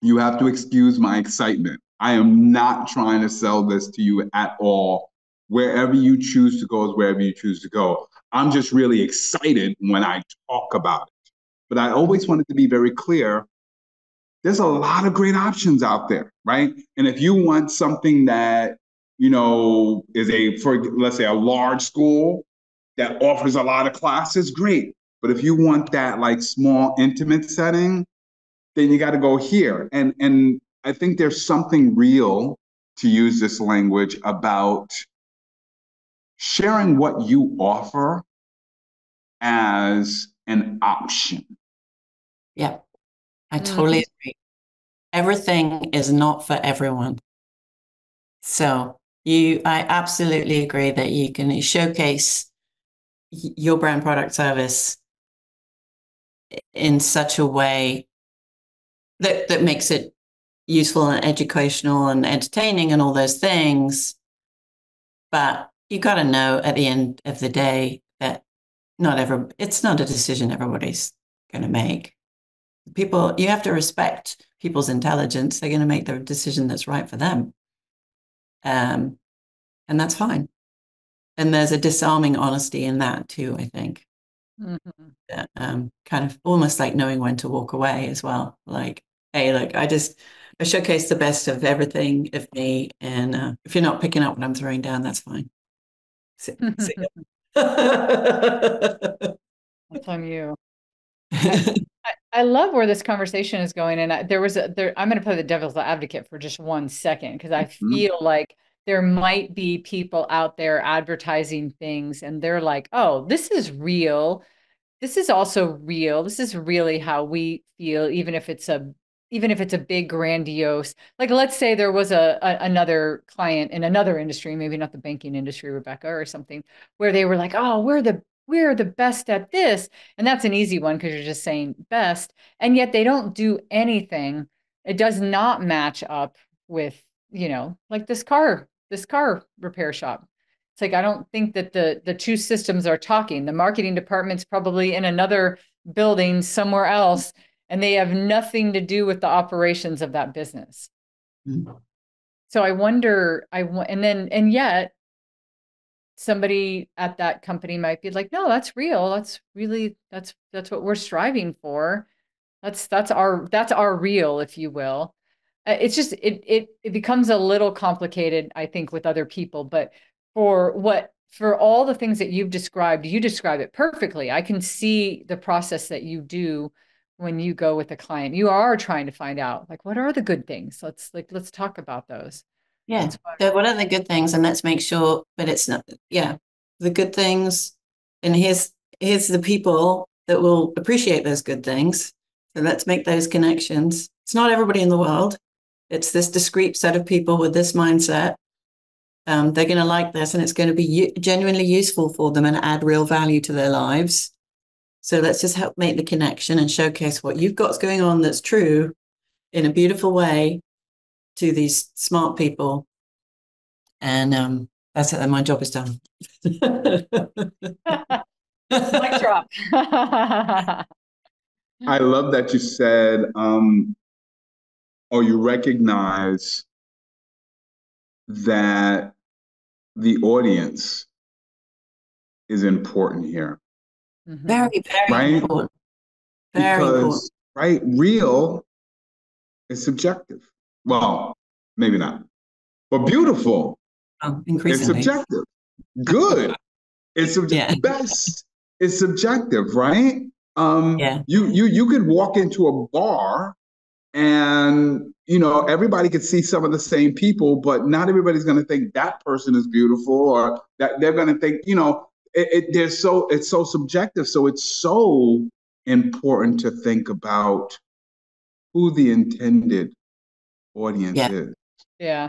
you have to excuse my excitement. I am not trying to sell this to you at all. Wherever you choose to go is wherever you choose to go. I'm just really excited when I talk about it. But I always wanted to be very clear, there's a lot of great options out there, right? And if you want something that, is let's say a large school that offers a lot of classes, great. But if you want that like small, intimate setting, then you got to go here. And I think there's something real, to use this language, about sharing what you offer as an option. Yeah, I totally agree. Everything is not for everyone. So I absolutely agree that you can showcase your brand, product, service in such a way that makes it useful and educational and entertaining and all those things. But you got to know at the end of the day that it's not a decision everybody's going to make. You have to respect people's intelligence. They're going to make the decision that's right for them. And that's fine. And there's a disarming honesty in that too, I think. Mm-hmm. Kind of almost like knowing when to walk away as well. Like, hey, look, I showcase the best of everything of me. And if you're not picking up what I'm throwing down, that's fine. That's on you. I love where this conversation is going. And I'm going to play the devil's advocate for just 1 second, because I feel like there might be people out there advertising things and they're like, oh, this is real. this is also real. This is really how we feel, even if it's a big grandiose, like let's say there was another client in another industry, maybe not the banking industry, Rebecca, or something, where they were like, oh, we're the best at this. And that's an easy one because you're just saying best. And yet they don't do anything. It does not match up with, like this car repair shop. It's like, I don't think that the two systems are talking. The marketing department's probably in another building somewhere else, and they have nothing to do with the operations of that business. Mm-hmm. So I wonder, and yet somebody at that company might be like, no, that's real. That's what we're striving for. That's our real, if you will. It's just it becomes a little complicated, I think, with other people. But for all the things that you've described, you describe it perfectly. I can see the process that you do when you go with a client. You are trying to find out, like, what are the good things? Let's talk about those. Yeah. That's what, So what are the good things? And let's make sure, but it's not, yeah, the good things. And here's the people that will appreciate those good things. So let's make those connections. It's not everybody in the world. It's this discrete set of people with this mindset. They're going to like this, and it's going to be genuinely useful for them and add real value to their lives. So let's just help make the connection and showcase what you've got going on that's true in a beautiful way to these smart people. And that's it. And my job is done. mic drop. I love that you said, or you recognize that the audience is important here. Very, very right? important. Very important. Right, real is subjective. Well, maybe not, but beautiful is subjective. Good is subjective. Best is subjective, right? You could walk into a bar and everybody could see some of the same people, but not everybody's going to think that person is beautiful, or that they're going to think it's so subjective. So it's so important to think about who the intended audience is. Yeah,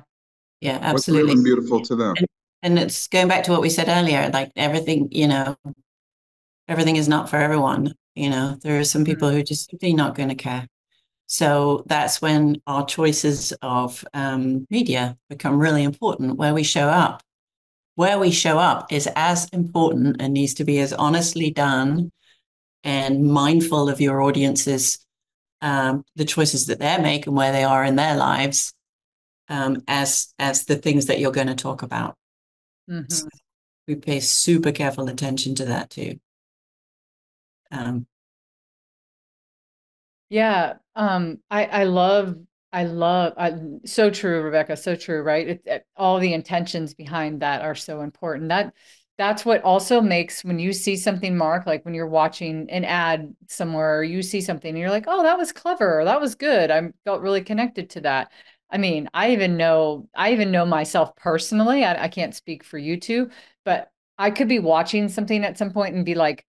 absolutely. What's real and beautiful to them. And it's going back to what we said earlier, like everything is not for everyone. There are some people who are just simply not going to care. So that's when our choices of media become really important. Where we show up is as important and needs to be as honestly done and mindful of your audience's the choices that they make and where they are in their lives as the things that you're going to talk about. Mm-hmm. So we pay super careful attention to that too. So true, Rebecca, so true, right? All the intentions behind that are so important. That's what also makes, when you see something, Mark, like when you're watching an ad somewhere, or you see something and you're like, oh, that was clever, or that was good. I felt really connected to that. I mean, I even know myself personally. I can't speak for you two, but I could be watching something at some point and be like,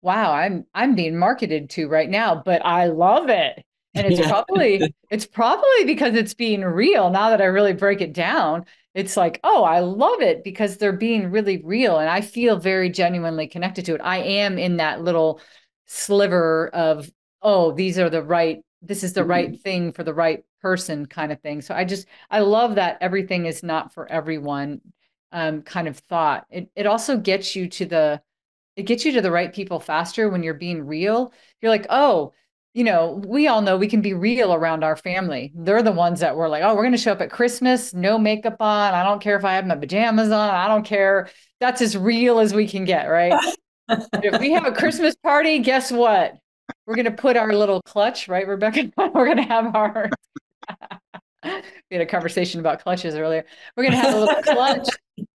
wow, I'm being marketed to right now, but I love it. And it's probably because it's being real. Now that I really break it down, it's like, oh, I love it because they're being really real. And I feel very genuinely connected to it. I am in that little sliver of, oh, this is the right thing for the right person kind of thing. So I love that everything is not for everyone kind of thought. It also gets you to the right people faster when you're being real. You're like, oh, we all know we can be real around our family. They're the ones that were like, oh, we're going to show up at Christmas, no makeup on. I don't care if I have my pajamas on. I don't care. That's as real as we can get, right? If we have a Christmas party, guess what? We're going to put our little clutch, right, Rebecca? We're going to have our, we had a conversation about clutches earlier. We're going to have a little clutch.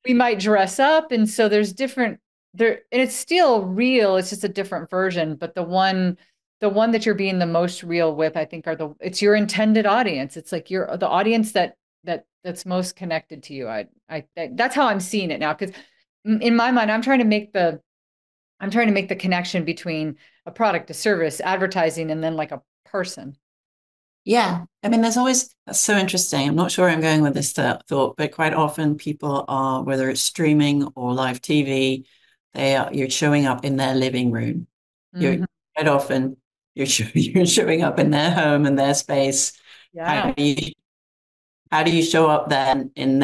We might dress up. And so there's different, and it's still real. It's just a different version. But the one that you're being the most real with, I think, it's your intended audience. It's like the audience that's most connected to you. That's how I'm seeing it now. Because in my mind, I'm trying to make I'm trying to make the connection between a product, a service, advertising, and then like a person. Yeah. I mean, that's so interesting. I'm not sure I'm going with this thought, but quite often people are, whether it's streaming or live TV, you're showing up in their living room. Mm-hmm. Quite often you're showing up in their home and their space. Yeah. How do you show up then in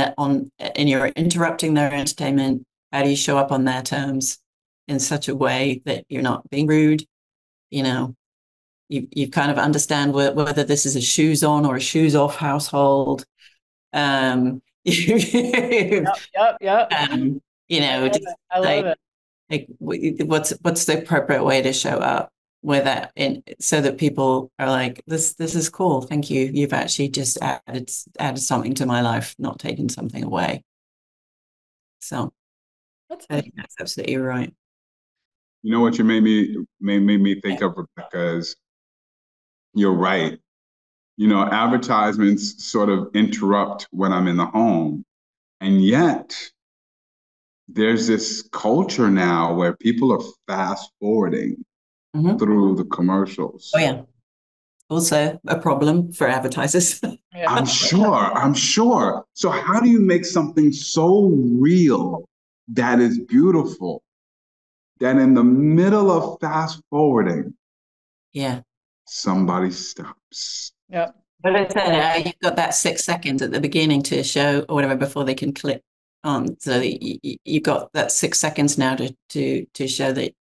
you're interrupting their entertainment? How do you show up on their terms in such a way that you're not being rude? You know, you kind of understand whether this is a shoes on or a shoes off household. Yep. You know, I love it. like what's the appropriate way to show up with that so that people are like, this is cool, thank you, you've actually just added something to my life, not taken something away. So I think that's absolutely right. You know what you made me think of, Rebecca, is you're right. You know, advertisements sort of interrupt when I'm in the home. And yet there's this culture now where people are fast forwarding through the commercials. Oh yeah. Also a problem for advertisers. Yeah. I'm sure. So how do you make something so real that is beautiful that in the middle of fast forwarding, somebody stops? Yep. But I said, you've got that 6 seconds at the beginning to show or whatever before they can click on. So you've got that 6 seconds now to show that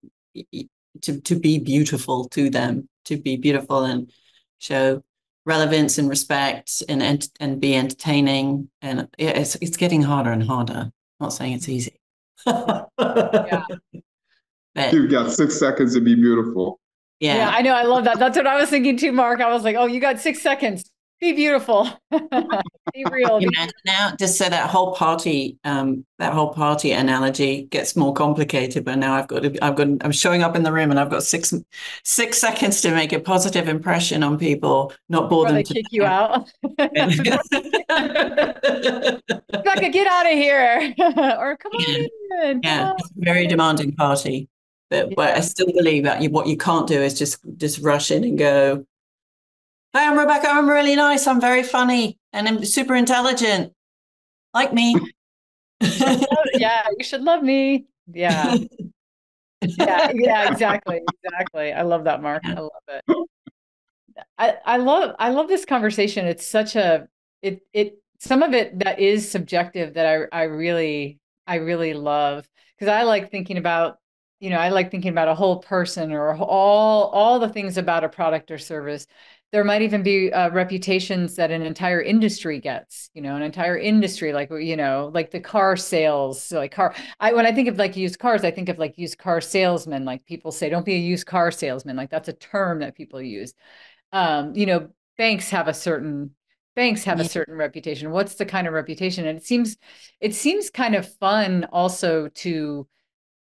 to be beautiful to them, to be beautiful and show relevance and respect and be entertaining. And it's getting harder and harder. I'm not saying it's easy. Yeah. But you've got 6 seconds to be beautiful. Yeah, I know. I love that. That's what I was thinking too, Mark. I was like, oh, you got 6 seconds. Be beautiful. Be real. Now, just so that whole party analogy gets more complicated. But now I'm showing up in the room and I've got six seconds to make a positive impression on people, not bore them to kick you out. Becca, get out of here, or come on in. Yeah, it's a very demanding party. But I still believe that what you can't do is just rush in and go, "Hey, I'm Rebecca. I'm really nice. I'm very funny and I'm super intelligent. Like me." Yeah, you should love me. Yeah. Yeah, exactly. I love that, Mark. I love it. I love this conversation. It's such a some of it that is subjective that I really love, because I like thinking about a whole person or all the things about a product or service. There might even be reputations that an entire industry gets, an entire industry, like, like the car sales, so like when I think of like used cars, I think of like used car salesmen. Like people say, don't be a used car salesman. Like that's a term that people use. You know, banks have a certain reputation. What's the kind of reputation? And it seems kind of fun also to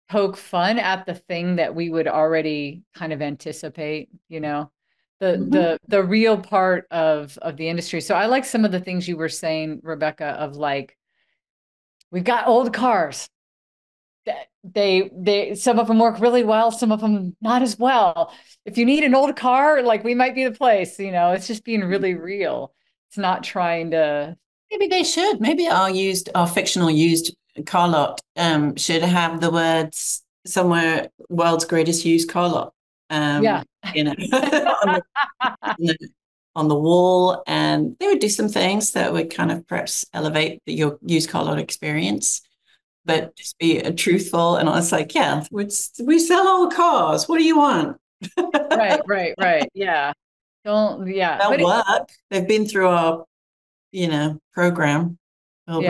poke fun at the thing that we would already kind of anticipate, the real part of the industry. So I like some of the things you were saying, Rebecca, of like, we've got old cars. Some of them work really well, some of them not as well. If you need an old car, like, we might be the place. It's just being really real. It's not trying to. Maybe our fictional used car lot should have the words somewhere, world's greatest used car lot, on the wall, and they would do some things that would kind of perhaps elevate your used car lot experience, but just be truthful. And I was like, yeah, we sell old cars. What do you want? Right. Yeah. They'll work. They've been through our, program. Well,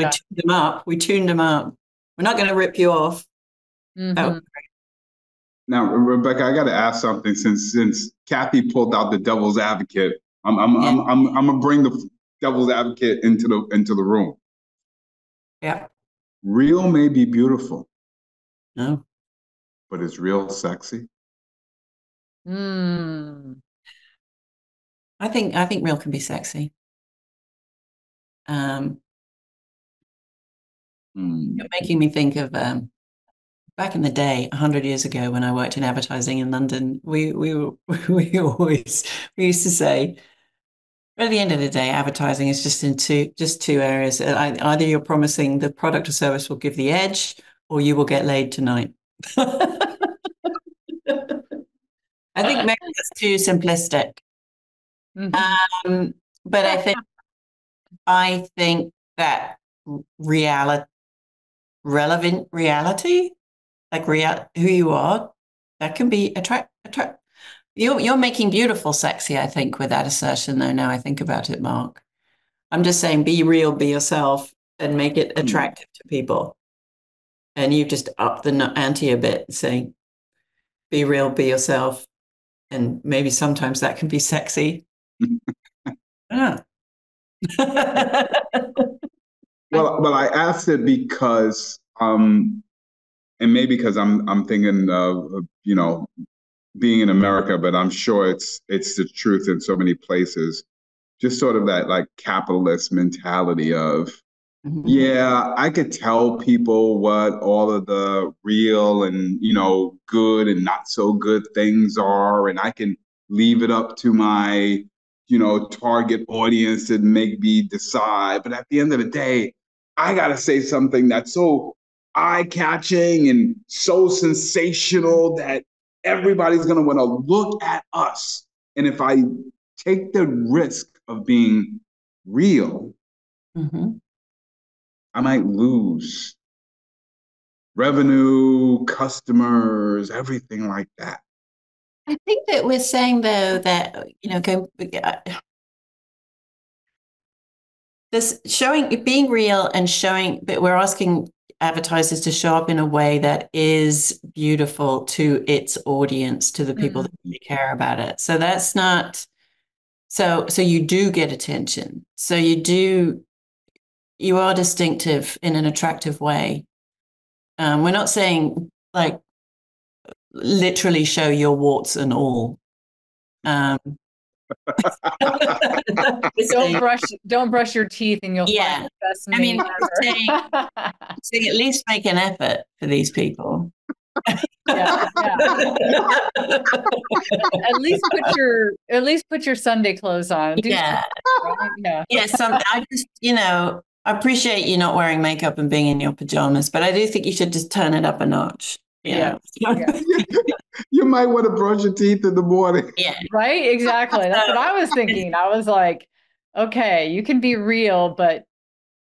we tuned them up. We're not going to rip you off. Mm-hmm. Now, Rebecca, I got to ask something. Since Cathey pulled out the devil's advocate, I'm gonna bring the devil's advocate into the room. Yeah. Real may be beautiful. No. But is real sexy? I think real can be sexy. You're making me think of back in the day, 100 years ago, when I worked in advertising in London, we used to say, at the end of the day, advertising is just two areas. Either you're promising the product or service will give the edge, or you will get laid tonight. I think maybe that's too simplistic. But I think that relevant reality, like who you are, that can be attract. You're making beautiful sexy, I think, with that assertion, though. Now I think about it, Mark. I'm just saying, be real, be yourself, and make it attractive to people. And you've just upped the ante a bit, saying, be real, be yourself. And maybe sometimes that can be sexy. Yeah. Well, I asked it because, and maybe because I'm thinking of, being in America, but I'm sure it's the truth in so many places. Just sort of that like capitalist mentality of, yeah, I could tell people what all of the real and, good and not so good things are, and I can leave it up to my, target audience to make me decide. But at the end of the day, I got to say something that's so eye-catching and so sensational that everybody's going to want to look at us. And if I take the risk of being real, I might lose revenue, customers, everything like that. I think that we're saying, though, that, this being real and showing, but we're asking advertisers to show up in a way that is beautiful to its audience, to the people that really care about it. So that's not, so you do get attention. So you are distinctive in an attractive way. We're not saying like literally show your warts and all. Don't brush your teeth and you'll find the best mate saying at least make an effort for these people. Yeah. At least put your Sunday clothes on. Right? I just, I appreciate you not wearing makeup and being in your pajamas, but I do think you should just turn it up a notch. Yeah. You might want to brush your teeth in the morning. Yeah. Right? Exactly. That's what I was thinking. I was like, okay, you can be real, but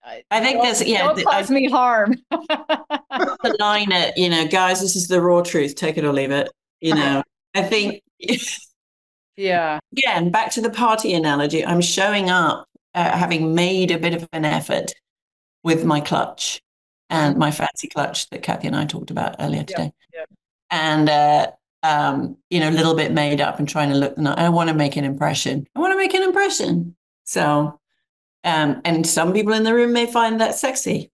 I think don't cause me harm. The line at, guys, this is the raw truth, take it or leave it. I think again, back to the party analogy, I'm showing up having made a bit of an effort with my clutch and my fancy clutch that Cathey and I talked about earlier today. And a little bit made up and trying to look. I want to make an impression. So, and some people in the room may find that sexy,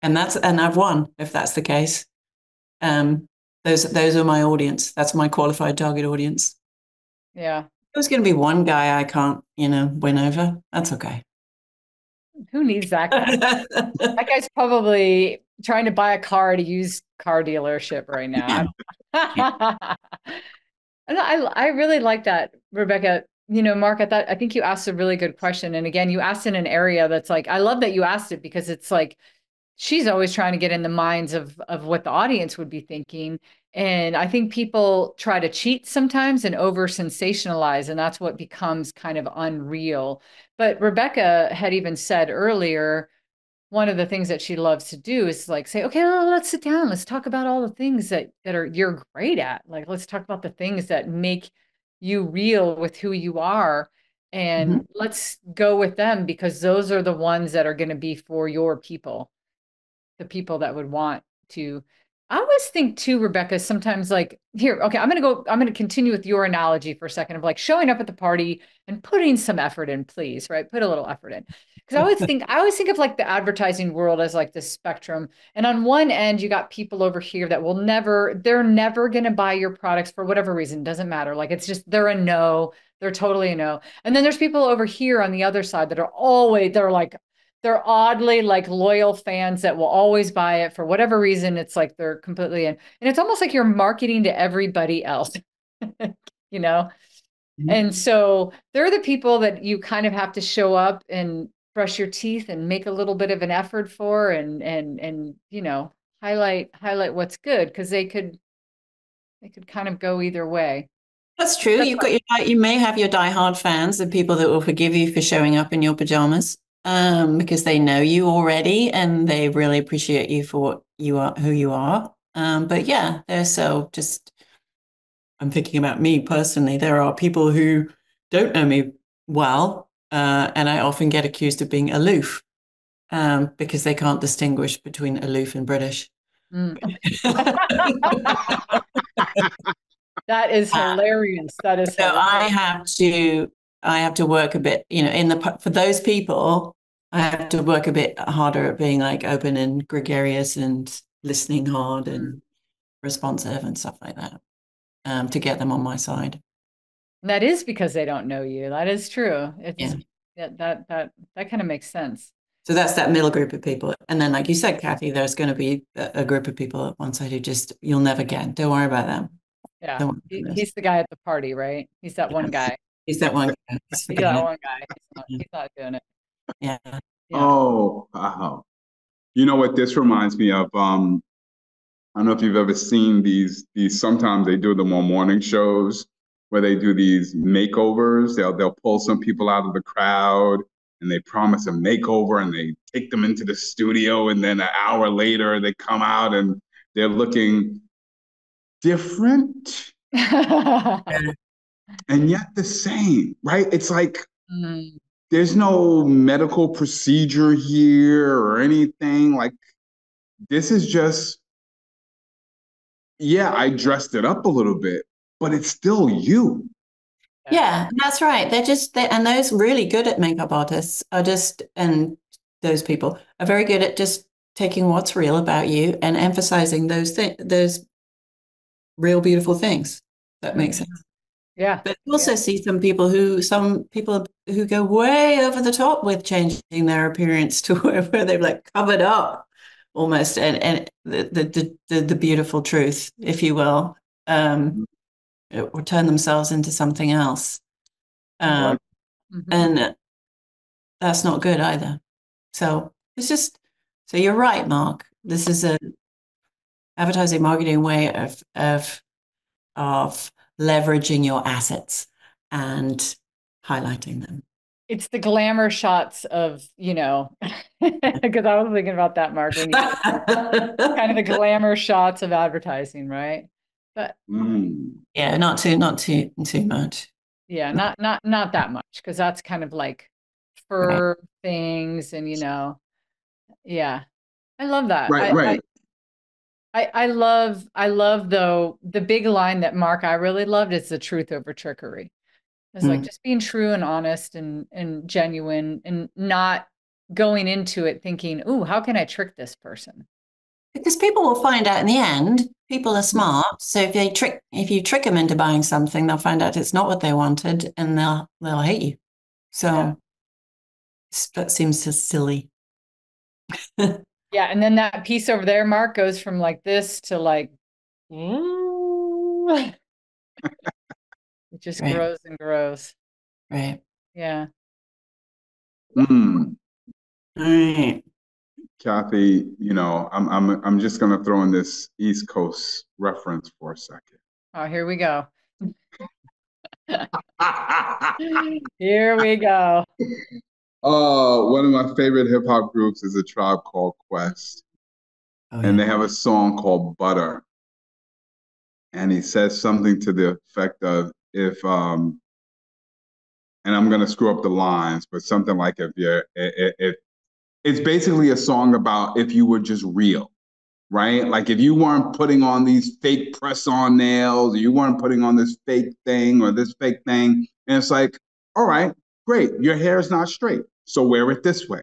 and I've won if that's the case. Those are my audience. That's my qualified target audience. Yeah. There's going to be one guy I can't, win over. That's okay. Who needs that guy? That guy's probably trying to buy a car at a used car dealership right now. And I really like that, Rebecca. Mark, I think you asked a really good question. And again, you asked in an area that's like, I love that you asked it because it's like, she's always trying to get in the minds of what the audience would be thinking. And I think people try to cheat sometimes and over sensationalize, and that's what becomes kind of unreal. But Rebecca had even said earlier, one of the things that she loves to do is like say, okay, well, let's sit down. Let's talk about all the things that you're great at. Like, let's talk about the things that make you real with who you are. And let's go with them because those are the ones that are going to be for your people, the people that would want to. I always think too, Rebecca, sometimes like here, okay, I'm going to continue with your analogy for a second of like showing up at the party and putting some effort in, please, right? Put a little effort in. Because I always think of like the advertising world as like this spectrum. And on one end, you got people over here that they're never going to buy your products for whatever reason. Doesn't matter. Like, it's just, they're a no. They're totally a no. And then there's people over here on the other side that are they're like, they're oddly like loyal fans that will always buy it for whatever reason. It's like they're completely in, and it's almost like you're marketing to everybody else, you know? And so they're the people that you kind of have to show up and brush your teeth and make a little bit of an effort for, and you know, highlight what's good, because they could kind of go either way. That's true. That's You may have your diehard fans, the people that will forgive you for showing up in your pajamas, because they know you already and they really appreciate you for what you are, who you are. But yeah, they're so just. I'm thinking about me personally. There are people who don't know me well, and I often get accused of being aloof, because they can't distinguish between aloof and British. Mm. That is hilarious. That is So hilarious. I have to work a bit, you know, for those people, I have to work a bit harder at being like open and gregarious and listening hard and responsive and stuff like that, to get them on my side. And that is because they don't know you. That is true. Yeah. That kind of makes sense. So that's that middle group of people. And then, like you said, Cathey, there's going to be a group of people at one side who just, you'll never get. Don't worry about them. Yeah. He's the guy at the party, right? He's that one guy. He's that one guy. He's that one guy. He's not doing it. Yeah. Oh, wow. You know what this reminds me of? I don't know if you've ever seen these sometimes they do them on morning shows where they do these makeovers. They'll pull some people out of the crowd and they promise a makeover and they take them into the studio, and then an hour later they come out and they're looking different and yet the same, right? It's like there's no medical procedure here or anything. Like, this is just, yeah, I dressed it up a little bit, but it's still you. Yeah, that's right. And those really good at makeup artists are just, and those people are very good at just taking what's real about you and emphasizing those real beautiful things. That makes sense. Yeah. But you also see some people who go way over the top with changing their appearance to where they've like covered up almost and the beautiful truth, if you will, or turn themselves into something else. And that's not good either. So so you're right, Mark. This is a advertising marketing way of leveraging your assets and highlighting them. It's the glamour shots of, you know, because I was thinking about that, Mark, when you kind of the glamour shots of advertising, right? But yeah, not too much. Yeah, not that much, because that's kind of like fur things, and you know, yeah, I love that. Right. I love though the big line that Mark I really loved is the truth over trickery. It's like just being true and honest and genuine, and not going into it thinking, "Ooh, how can I trick this person?" Because people will find out in the end. People are smart, so if you trick them into buying something, they'll find out it's not what they wanted, and they'll hate you. So that seems so silly. Yeah, and then that piece over there, Mark, goes from like this to like, it just grows and grows. Right. Yeah. All right. Cathey, you know, I'm just gonna throw in this East Coast reference for a second. Oh, here we go. Here we go. One of my favorite hip hop groups is A Tribe Called Quest. And they have a song called Butter. And he says something to the effect of, if and I'm gonna screw up the lines, but something like if it's basically a song about if you were just real, right? Like if you weren't putting on these fake press-on nails, or you weren't putting on this fake thing or this fake thing, and it's like, all right, great, your hair is not straight, so wear it this way.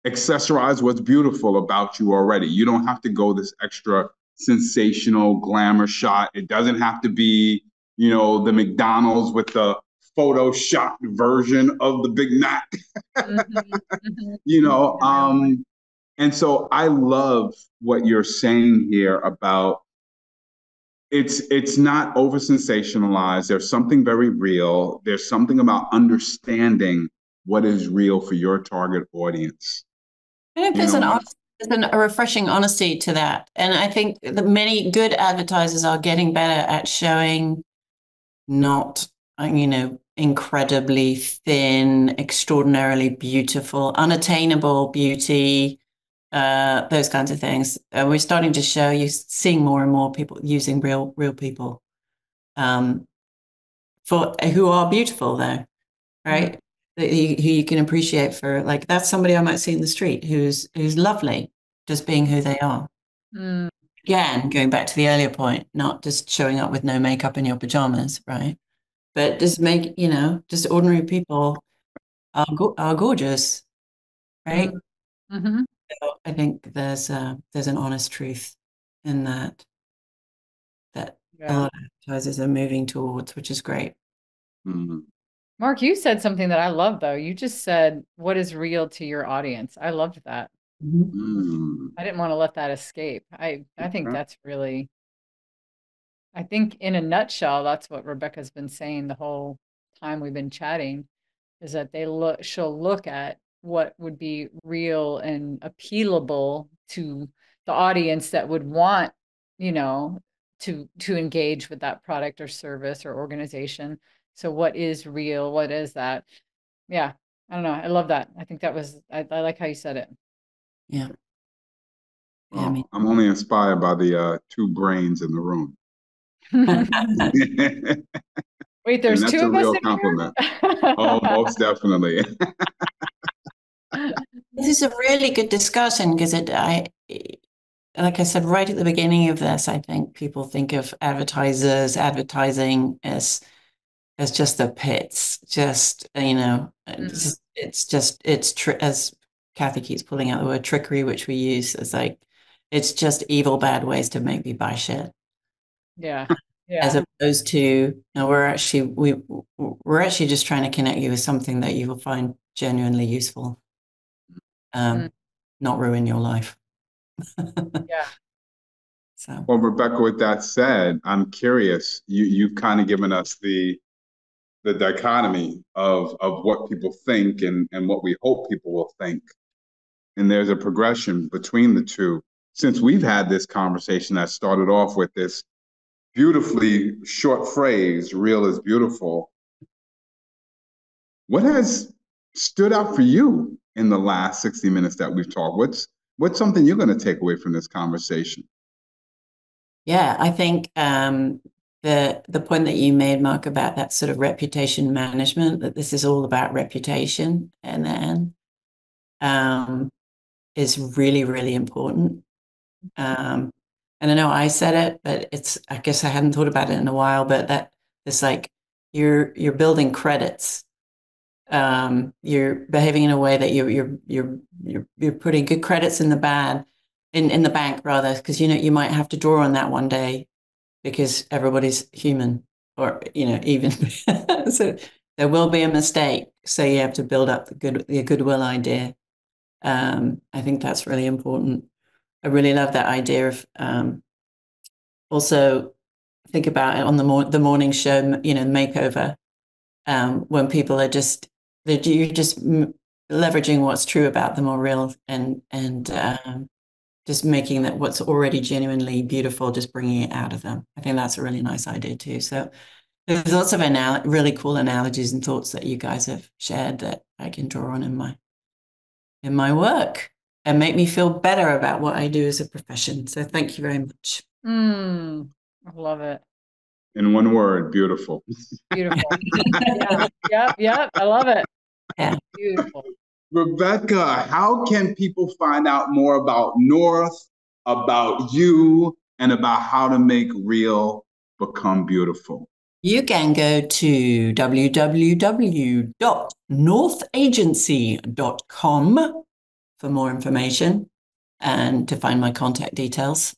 Accessorize what's beautiful about you already. You don't have to go this extra sensational glamour shot. It doesn't have to be, you know, the McDonald's with the photoshopped version of the Big Mac. Mm-hmm. You know, and so I love what you're saying here about it's not over sensationalized. There's something very real. There's something about understanding what is real for your target audience. I think You know, there's a refreshing honesty to that. And I think that many good advertisers are getting better at showing not, incredibly thin, extraordinarily beautiful, unattainable beauty, those kinds of things. We're starting to seeing more and more people using real people for who are beautiful, though, right? Mm. Who you can appreciate for, like, that's somebody I might see in the street who's lovely, just being who they are. Mm. Again, going back to the earlier point, not just showing up with no makeup in your pajamas, right? But just just ordinary people are gorgeous, right? Mm-hmm. So I think there's an honest truth in that a Yeah. lot of advertisers are moving towards, which is great. mm, Mark, you said something that I love, though. You just said, what is real to your audience? I loved that. Mhm. mm, I didn't want to let that escape. I think okay. that's really, I think in a nutshell, that's what Rebecca's been saying the whole time we've been chatting, is that she'll look at what would be real and appealable to the audience that would want, you know, to engage with that product or service or organization. So what is real? What is that? Yeah, I don't know. I love that. I think that was I like how you said it. Yeah. Yeah, I mean, Well, I'm only inspired by the two brains in the room. And Wait, there's two that's a of us real in compliment. Oh, here? most definitely. this is a really good discussion because like I said right at the beginning of this, I think people think of advertising as just the pits, just Mm, as Cathey keeps pulling out the word trickery, which we use as like it's just evil, bad ways to make me buy shit, yeah, as yeah. opposed to no, we're actually just trying to connect you with something that you will find genuinely useful, Mm, not ruin your life. yeah. So Well, Rebecca, with that said, I'm curious. You've kind of given us the dichotomy of what people think and what we hope people will think. And there's a progression between the two. Since we've had this conversation that started off with this beautifully short phrase, real is beautiful, what has stood out for you in the last 60 minutes that we've talked? What's something you're going to take away from this conversation? yeah, I think the point that you made, Mark, about that sort of reputation management, that this is all about reputation, and then is really, really important. And I know I said it, but I guess I hadn't thought about it in a while, but that it's like you're building credits. You're behaving in a way that you're putting good credits in the in the bank rather, because you might have to draw on that one day because everybody's human, or even so there will be a mistake. So you have to build up the goodwill idea. I think that's really important. I really love that idea of also think about it on the morning show, makeover, when people are you're just leveraging what's true about them or real, and just making that what's already genuinely beautiful, just bringing it out of them. I think that's a really nice idea too. So there's lots of really cool analogies and thoughts that you guys have shared that I can draw on in my work and make me feel better about what I do as a profession. So thank you very much. I love it. In one word, beautiful. Beautiful. Yeah. Yep. Yep. I love it. Yeah. Beautiful. Rebecca, how can people find out more about North, about you, and about how to make real become beautiful? You can go to www.northagency.com for more information and to find my contact details.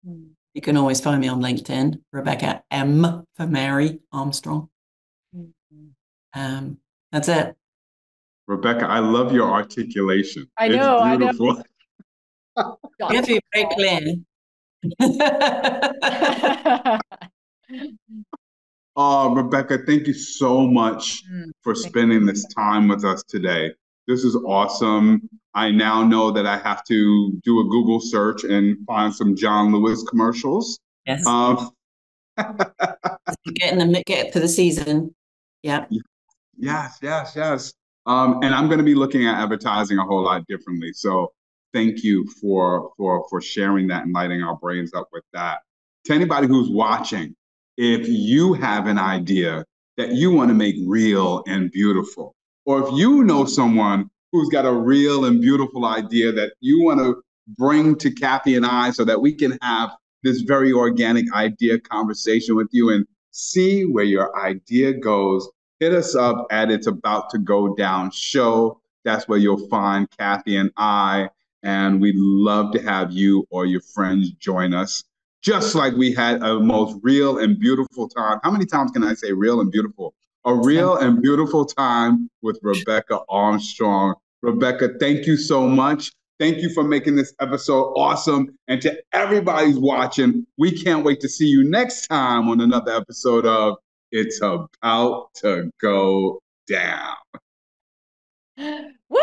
Mm. You can always find me on LinkedIn, Rebecca M for Mary Armstrong. Mm. That's it. Rebecca, I love your articulation. I It's know, beautiful. You have to be very clear. Oh, Rebecca, thank you so much for spending this time with us today. This is awesome. I now know that I have to do a Google search and find some John Lewis commercials. Yes. Get for the season. Yeah. Yes. And I'm going to be looking at advertising a whole lot differently. So thank you for sharing that and lighting our brains up with that. To anybody who's watching, if you have an idea that you want to make real and beautiful, or if you know someone who's got a real and beautiful idea that you want to bring to Cathey and I so that we can have this very organic idea conversation with you and see where your idea goes, hit us up at It's About to Go Down show. That's where you'll find Cathey and I, and we'd love to have you or your friends join us. Just like we had a most real and beautiful time. How many times can I say real and beautiful? A real and beautiful time with Rebecca Armstrong. Rebecca, thank you so much. Thank you for making this episode awesome. And to everybody who's watching, we can't wait to see you next time on another episode of It's About to Go Down. Woo!